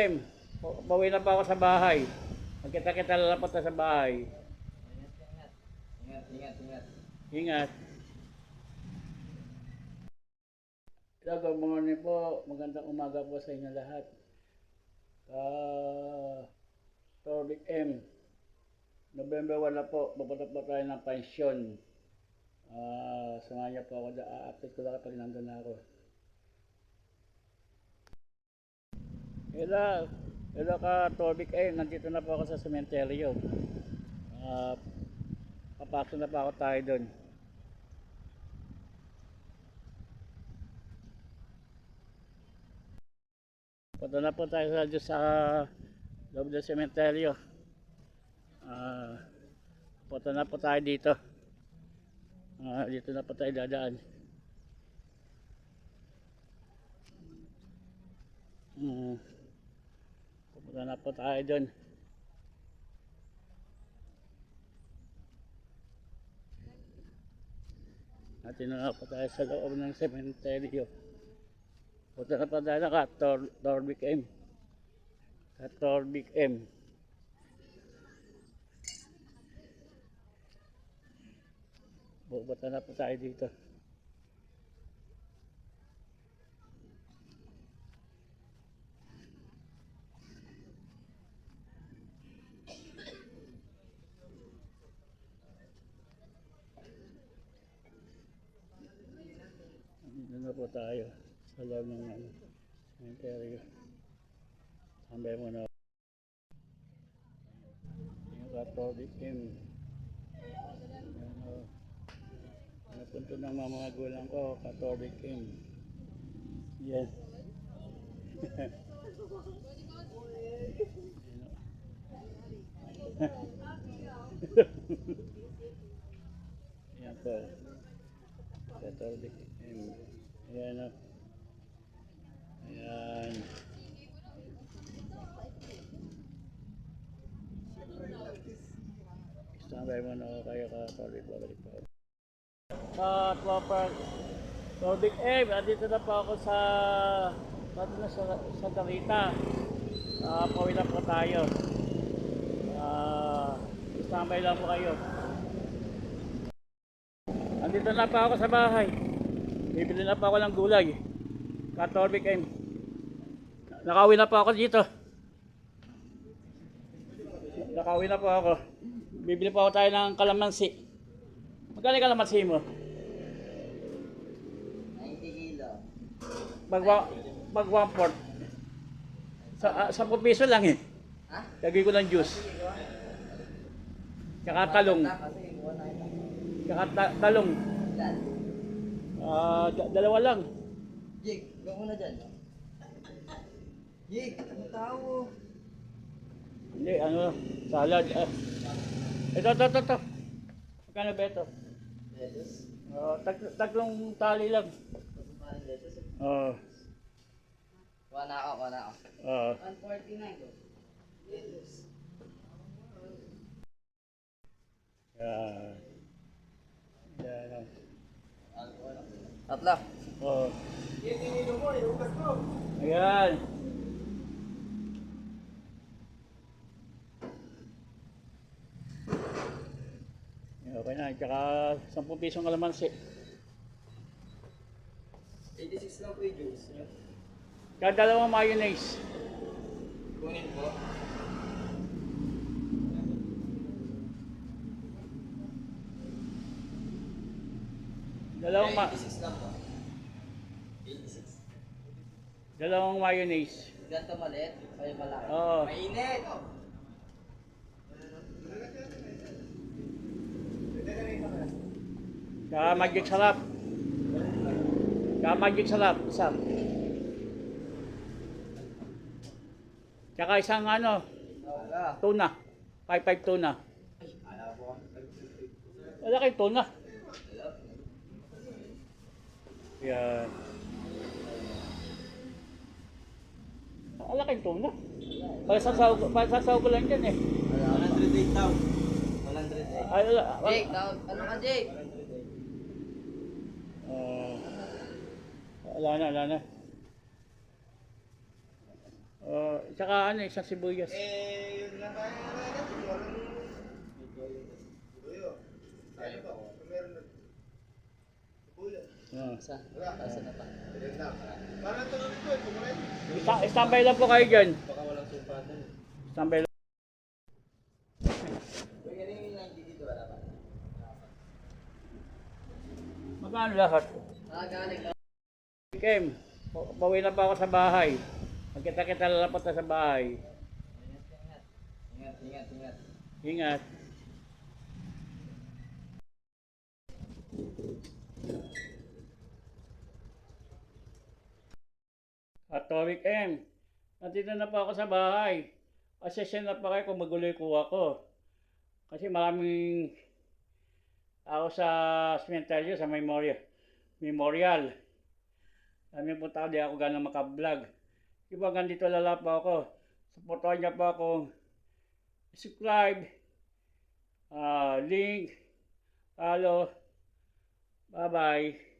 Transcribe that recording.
M. Bawi na pa ako sa bahay. Magkita-kita lalapot na sa bahay. Ingat. Ingat. Good morning po. Magandang umaga po sa inyo lahat. Torbik M. November 1 na po. Pupunta po tayo ng pensyon. Samahan niyo po ako. A-update ko lang kapag nandun na ako. Hello ka Torbik M. Nandito na po ako sa sementeryo. Papasok na pa ako tayo doon. Punta na po tayo sa loob ng sementeryo. Punta na po tayo dito. Dito na po tayo dadaan. Punta na po tayo doon. Natin na po tayo sa loob ng sementeryo. Punta na po tayo na Torbik M. Torbik M. Pupunta na po tayo dito. Dito na po tayo sa loob ng cemetery. Sambay mo na yung Torbik M. Napunto ng mga magulang ko, Torbik M. Yan. Yan po. Torbik M. Ayan o. Ayan. Standby mo na kayo Torbik. Babalik po. Torbik M. Andito na po ako sa Darita. Pauwi na po tayo. Standby lang po kayo. Andito na pa ako sa bahay. Bibili na pa ako ng gulay. Torbik M. Nakauwi na pa ako dito. Nakauwi na pa ako. Bibili pa ako tayo ng kalamansi. Magkano yung kalamansi mo? 90 kilo. Mag 1/4. Sa 10 piso lang eh. Ha? Lagay ko ng juice. Tsaka talong. Tsaka talong. Dad. Dalawa lang. Jig, huwag mo na dyan. Jig, ang tao. Hindi, salad. Ito. Magkano ba ito? Lettuce. Tatlong tali lang. Lettuce. Kuha na ako. 149 ko. Lettuce. Yan. Tatlo. Ayan. Okay na, tsaka 10 pisong kalamansi. 86 lang po yung juice. Tsaka dalawang mayonnaise. Kunin po. Dalawang 86 lang po. 86. dalawang mayonnaise. Ganito maliit, kayo malaki. Oo. Mainit! Tsaka magic sarap. Isa. Tsaka isang Wala. tuna. 5 tuna. Ala po. Wala kayong tuna. Yan. Wala kayong tuna. Pasasaw ko lang dyan eh. 108 daw. 108. Ay, Jake, ano ka Jake? Wala na. Tsaka ano, isang sibuyas. Yun lang kaya natin. Walang... Tuyo. Tayo ba? Meron na. Tuyo. Isa. Wala. Asa na pa? Meron na. Parang tulog ko. Kumain. Standby lang po kayo dyan. Baka walang sumpatan. Standby lang. Kaya yung dito wala pa. Magkano lahat? Galing lang. Kim, pauwi na pa ako sa bahay. Magkita-kita na lang po tayo sa bahay. Ingat. Ingat. Atomic M, nandito na po ako sa bahay. Asesyon na pa kayo kung magulo yung kuha ko. Kasi maraming tao sa cemetery sa memorial. Dami po tao, di ako ganang makablog. Iba ganito lala po ako. Supportan niya po ako. Subscribe. Link. Follow. Bye-bye.